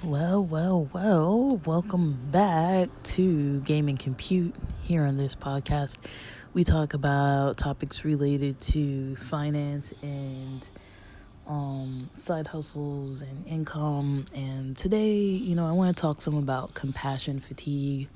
Well, welcome back to Game and Compute. Here on this podcast, we talk about topics related to finance and side hustles and income. And today, I want to talk some about compassion fatigue.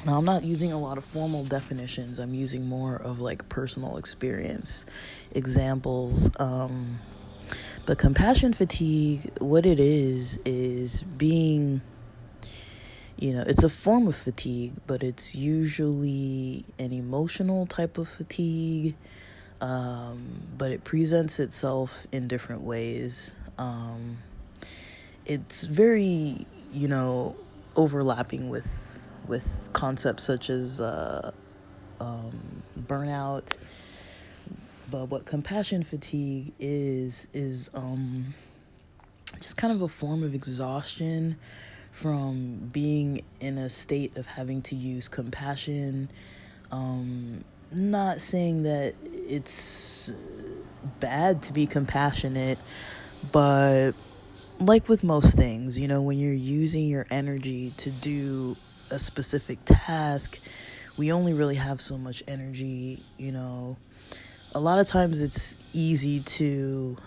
Now, I'm not using a lot of formal definitions. I'm using more of like personal experience examples. But compassion fatigue, what it is being, it's a form of fatigue, but it's usually an emotional type of fatigue. But it presents itself in different ways. It's very, overlapping with concepts such as burnout. But what compassion fatigue is just kind of a form of exhaustion from being in a state of having to use compassion. Not saying that it's bad to be compassionate, but like with most things, when you're using your energy to do a specific task, we only really have so much energy. A lot of times it's easy to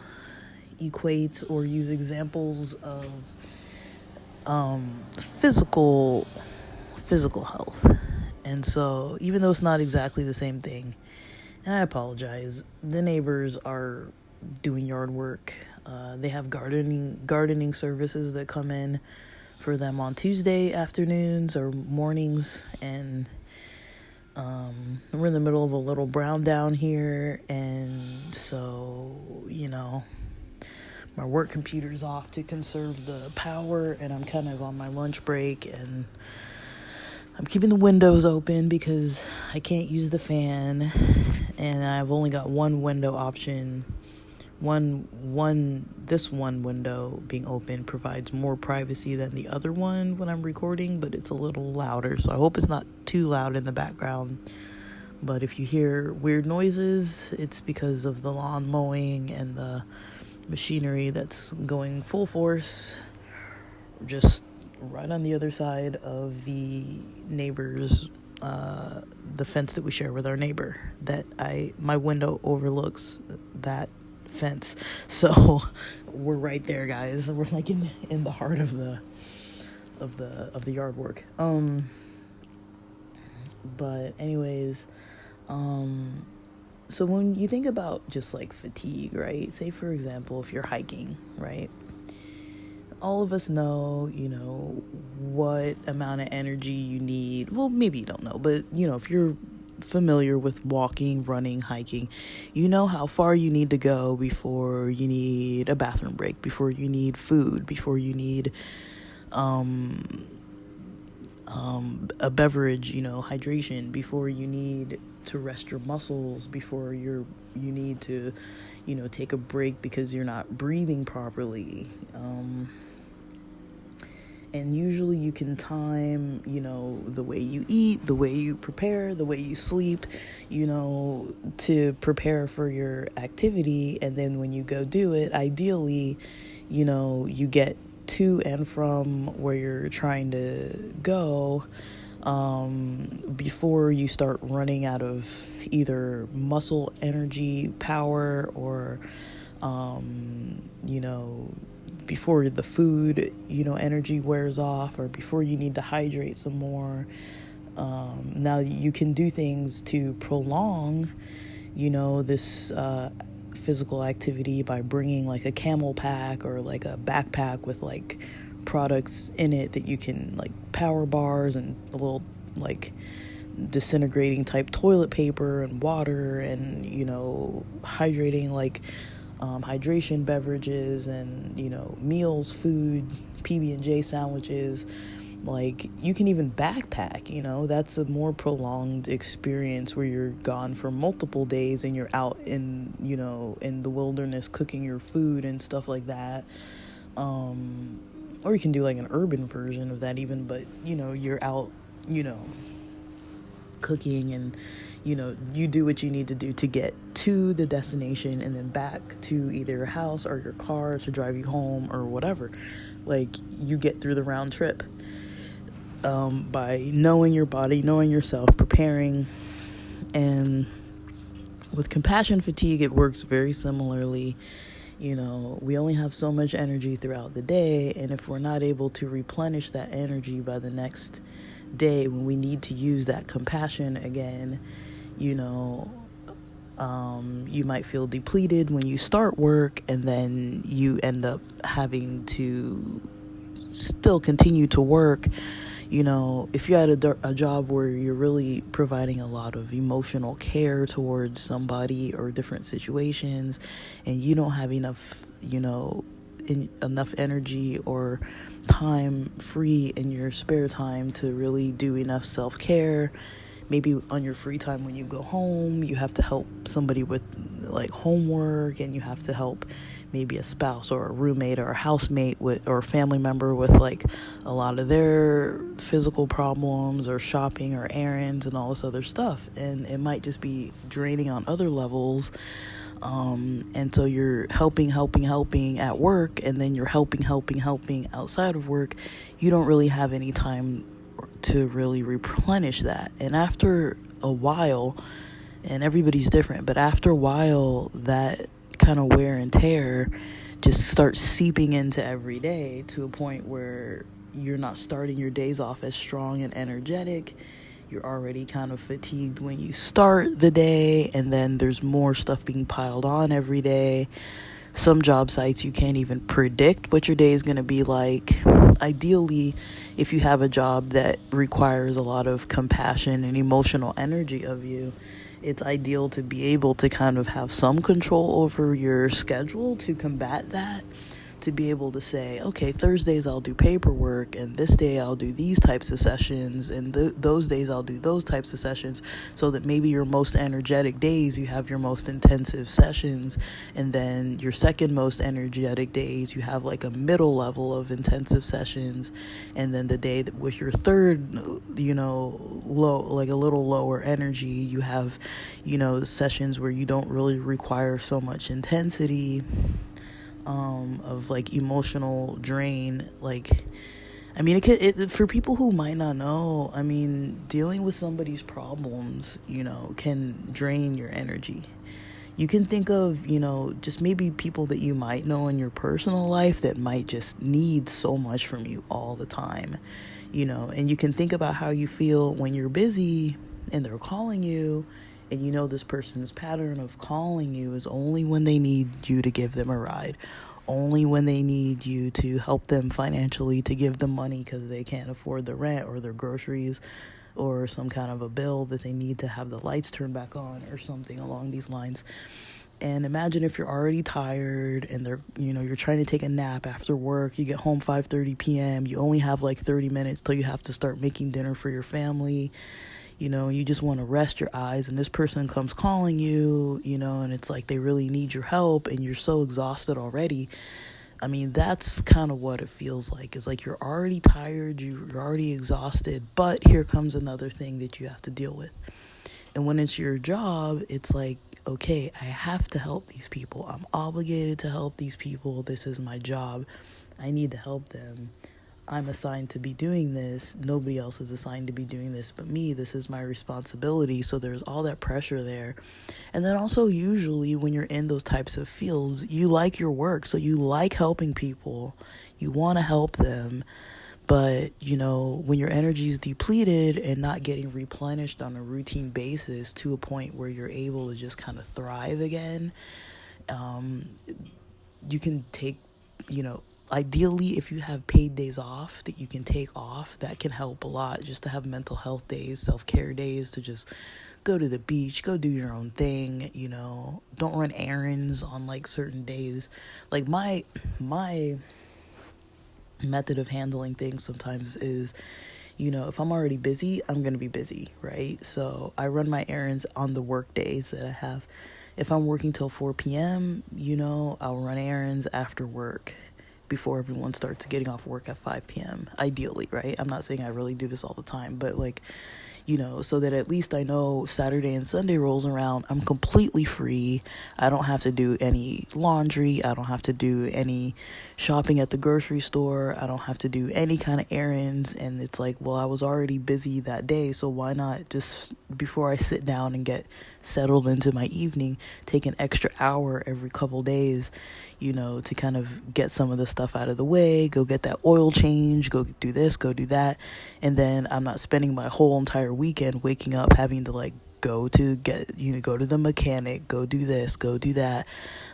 equate or use examples of physical health. And so even though it's not exactly the same thing, and I apologize, the neighbors are doing yard work. They have gardening services that come in for them on Tuesday afternoons or mornings, and we're in the middle of a little brown down here, and so, my work computer's off to conserve the power, and I'm kind of on my lunch break, and I'm keeping the windows open because I can't use the fan, and I've only got one window option. This one window being open provides more privacy than the other one when I'm recording, but it's a little louder, so I hope it's not too loud in the background. But if you hear weird noises, it's because of the lawn mowing and the machinery that's going full force just right on the other side of the neighbor's the fence that we share with our neighbor. My window overlooks that fence, so we're right there, guys. We're like in the heart of the yard work. But anyways, so when you think about just like fatigue, right? Say for example, if you're hiking, right? All of us know, what amount of energy you need. Well, maybe you don't know, but if you're familiar with walking, running, hiking, you know how far you need to go before you need a bathroom break, before you need food, before you need a beverage, hydration, before you need to rest your muscles, before you need to take a break because you're not breathing properly. And usually you can time, the way you eat, the way you prepare, the way you sleep, to prepare for your activity. And then when you go do it, ideally, you get to and from where you're trying to go before you start running out of either muscle energy, power, or, before the food, energy wears off, or before you need to hydrate some more. Now you can do things to prolong, this physical activity by bringing like a camel pack or like a backpack with like products in it that you can, like power bars and a little like disintegrating type toilet paper and water and, hydrating like hydration beverages and, meals, food, PB&J sandwiches. Like, you can even backpack, that's a more prolonged experience where you're gone for multiple days and you're out in, in the wilderness cooking your food and stuff like that. Or you can do like an urban version of that even, but, you're out, cooking, and you do what you need to do to get to the destination and then back to either your house or your car to drive you home or whatever. Like, you get through the round trip by knowing your body, knowing yourself, preparing. And with compassion fatigue, it works very similarly. We only have so much energy throughout the day, and if we're not able to replenish that energy by the next day when we need to use that compassion again, you might feel depleted when you start work, and then you end up having to still continue to work. If you had a job where you're really providing a lot of emotional care towards somebody or different situations, and you don't have enough energy or time free in your spare time to really do enough self-care, maybe on your free time when you go home, you have to help somebody with like homework, and you have to help maybe a spouse or a roommate or a housemate or a family member with like a lot of their physical problems, or shopping or errands and all this other stuff, and it might just be draining on other levels. And so you're helping at work, and then you're helping outside of work. You don't really have any time to really replenish that. And after a while, and everybody's different, but after a while, that kind of wear and tear just starts seeping into every day, to a point where you're not starting your days off as strong and energetic. You're already kind of fatigued when you start the day, and then there's more stuff being piled on every day. Some job sites, you can't even predict what your day is going to be like. Ideally, if you have a job that requires a lot of compassion and emotional energy of you, it's ideal to be able to kind of have some control over your schedule to combat that. To be able to say, okay, Thursdays I'll do paperwork, and this day I'll do these types of sessions, and those days I'll do those types of sessions, so that maybe your most energetic days you have your most intensive sessions, and then your second most energetic days you have like a middle level of intensive sessions, and then the day that with your third low, like a little lower energy, you have sessions where you don't really require so much intensity of like emotional drain. Like, I mean, for people who might not know, I mean, dealing with somebody's problems, can drain your energy. You can think of, just maybe people that you might know in your personal life that might just need so much from you all the time, and you can think about how you feel when you're busy and they're calling you, and this person's pattern of calling you is only when they need you to give them a ride, only when they need you to help them financially, to give them money because they can't afford the rent or their groceries or some kind of a bill that they need to have the lights turned back on or something along these lines. And imagine if you're already tired and you're trying to take a nap after work. You get home 5:30 p.m. You only have like 30 minutes till you have to start making dinner for your family. You just want to rest your eyes, and this person comes calling you, and it's like they really need your help, and you're so exhausted already. I mean, that's kind of what it feels like. It's like you're already tired, you're already exhausted, but here comes another thing that you have to deal with. And when it's your job, it's like, okay, I have to help these people. I'm obligated to help these people. This is my job. I need to help them. I'm assigned to be doing this. Nobody else is assigned to be doing this but me. This is my responsibility. So there's all that pressure there. And then also, usually when you're in those types of fields, you like your work. So you like helping people. You want to help them. But, when your energy is depleted and not getting replenished on a routine basis to a point where you're able to just kind of thrive again, you can take, ideally, if you have paid days off that you can take off, that can help a lot, just to have mental health days, self-care days, to just go to the beach, go do your own thing, don't run errands on like certain days. Like my method of handling things sometimes is, if I'm already busy, I'm going to be busy, right? So I run my errands on the work days that I have. If I'm working till 4 p.m., I'll run errands after work, before everyone starts getting off work at 5 p.m. ideally, right? I'm not saying I really do this all the time, but like, so that at least I know Saturday and Sunday rolls around, I'm completely free. I don't have to do any laundry. I don't have to do any shopping at the grocery store. I don't have to do any kind of errands. And it's like, well, I was already busy that day, so why not just, before I sit down and get settled into my evening, take an extra hour every couple days, to kind of get some of the stuff out of the way, go get that oil change, go do this, go do that. And then I'm not spending my whole entire weekend waking up having to like go to the mechanic, go do this, go do that.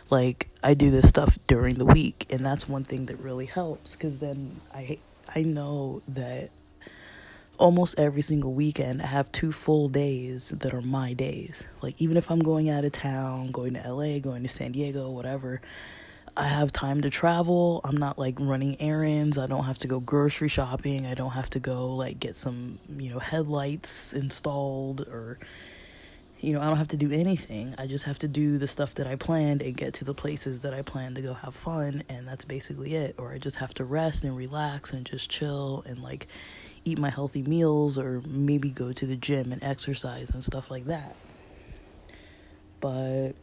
Like, I do this stuff during the week, and that's one thing that really helps, because then I know that almost every single weekend I have 2 full days that are my days. Like, even if I'm going out of town, going to LA, going to San Diego, whatever, I have time to travel. I'm not like running errands. I don't have to go grocery shopping. I don't have to go like get some, headlights installed, or, I don't have to do anything. I just have to do the stuff that I planned and get to the places that I plan to go have fun. And that's basically it. Or I just have to rest and relax and just chill and like eat my healthy meals, or maybe go to the gym and exercise and stuff like that. But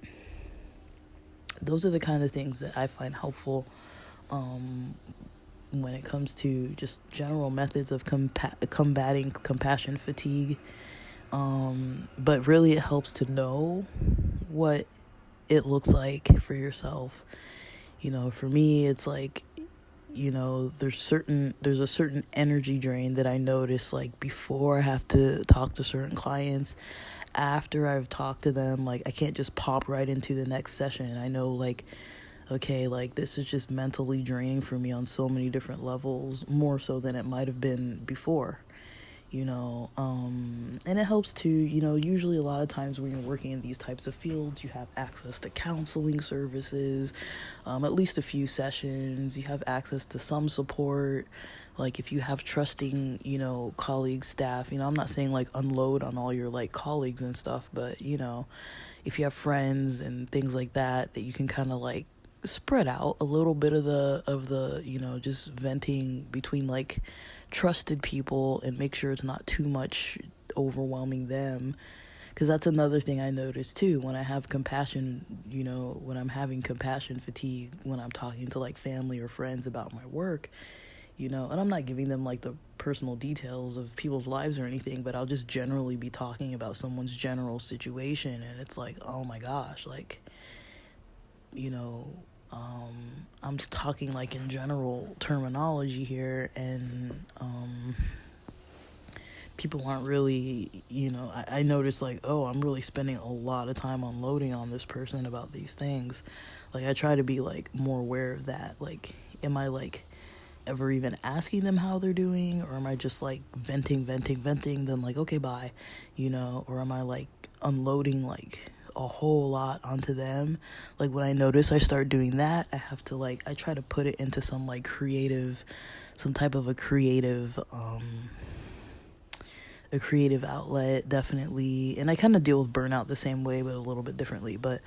those are the kind of things that I find helpful when it comes to just general methods of combating compassion fatigue. But really it helps to know what it looks like for yourself. For me, it's like, there's a certain energy drain that I notice, like, before I have to talk to certain clients. After I've talked to them, like, I can't just pop right into the next session. I know, like, okay, like, this is just mentally draining for me on so many different levels, more so than it might have been before. And it helps to, usually a lot of times when you're working in these types of fields, you have access to counseling services, at least a few sessions, you have access to some support. Like, if you have trusting, colleagues, staff, I'm not saying like unload on all your like colleagues and stuff, but, if you have friends and things like that you can kind of like spread out a little bit of the just venting between like trusted people, and make sure it's not too much overwhelming them. Because that's another thing I notice too, when I have compassion, when I'm having compassion fatigue, when I'm talking to like family or friends about my work, and I'm not giving them like the personal details of people's lives or anything, but I'll just generally be talking about someone's general situation, and it's like, oh my gosh, like, I'm talking like in general terminology here, and people aren't really, I notice like, oh, I'm really spending a lot of time unloading on this person about these things. Like, I try to be like more aware of that. Like, am I like ever even asking them how they're doing, or am I just like venting, then like, okay, bye, or am I like unloading like a whole lot onto them? Like, when I notice I start doing that, I have to like, I try to put it into some type of a creative outlet, definitely. And I kind of deal with burnout the same way, but a little bit differently. But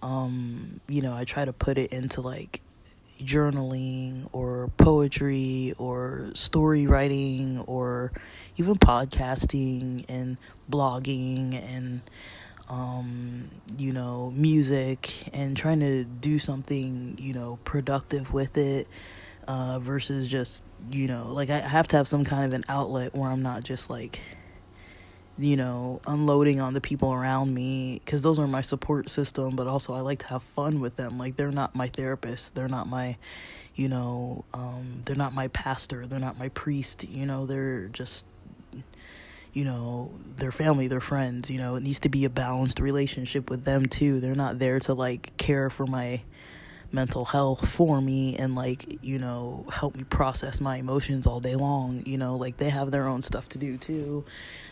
I try to put it into like journaling or poetry or story writing or even podcasting and blogging and music, and trying to do something productive with it, versus just like, I have to have some kind of an outlet where I'm not just like unloading on the people around me, because those are my support system, but also I like to have fun with them. Like, they're not my therapist, they're not my they're not my pastor, they're not my priest, they're just their family, their friends. It needs to be a balanced relationship with them too. They're not there to like care for my mental health for me and like help me process my emotions all day long. Like, they have their own stuff to do too.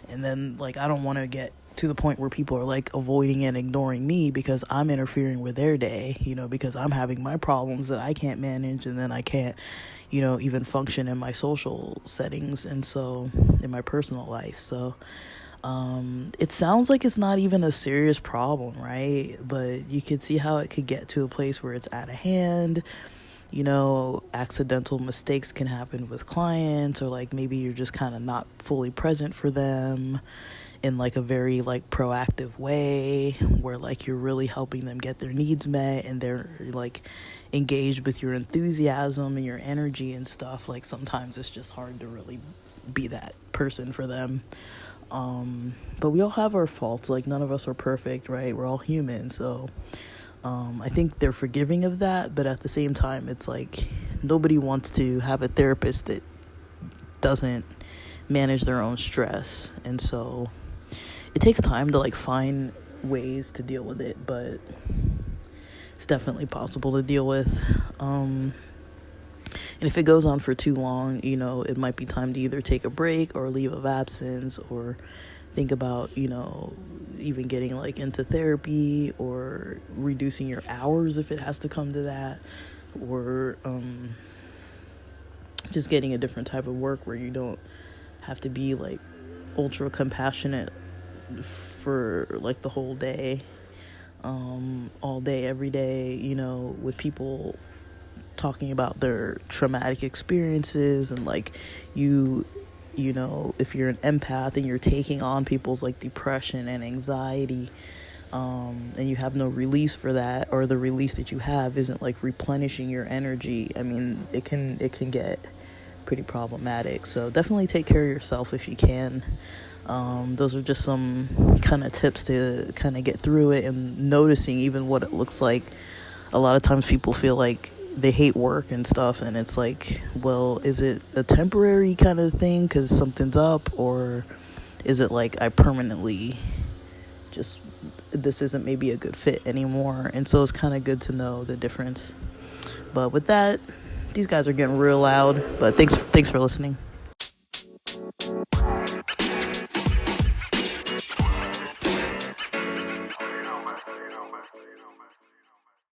And then like, I don't want to get to the point where people are like avoiding and ignoring me because I'm interfering with their day, because I'm having my problems that I can't manage, and then I can't even function in my social settings, and so in my personal life. So it sounds like it's not even a serious problem, right? But you could see how it could get to a place where it's out of hand. accidental mistakes can happen with clients, or like maybe you're just kind of not fully present for them in like a very like proactive way, where like you're really helping them get their needs met and they're like engaged with your enthusiasm and your energy and stuff. Like sometimes it's just hard to really be that person for them. But we all have our faults. Like none of us are perfect, right? We're all human. So I think they're forgiving of that, but at the same time it's like nobody wants to have a therapist that doesn't manage their own stress. And so it takes time to like find ways to deal with it, but it's definitely possible to deal with. And if it goes on for too long, it might be time to either take a break or leave of absence, or think about, even getting like into therapy, or reducing your hours if it has to come to that, or just getting a different type of work where you don't have to be like ultra compassionate for like the whole day, all day, every day, with people talking about their traumatic experiences. And like if you're an empath and you're taking on people's like depression and anxiety, and you have no release for that, or the release that you have isn't like replenishing your energy, I mean, it can get pretty problematic. So definitely take care of yourself if you can. Those are just some kind of tips to kind of get through it, and noticing even what it looks like. A lot of times people feel like they hate work and stuff, and it's like, well, is it a temporary kind of thing because something's up, or is it like I permanently just, this isn't maybe a good fit anymore? And so it's kind of good to know the difference. But with that, these guys are getting real loud, but thanks for listening.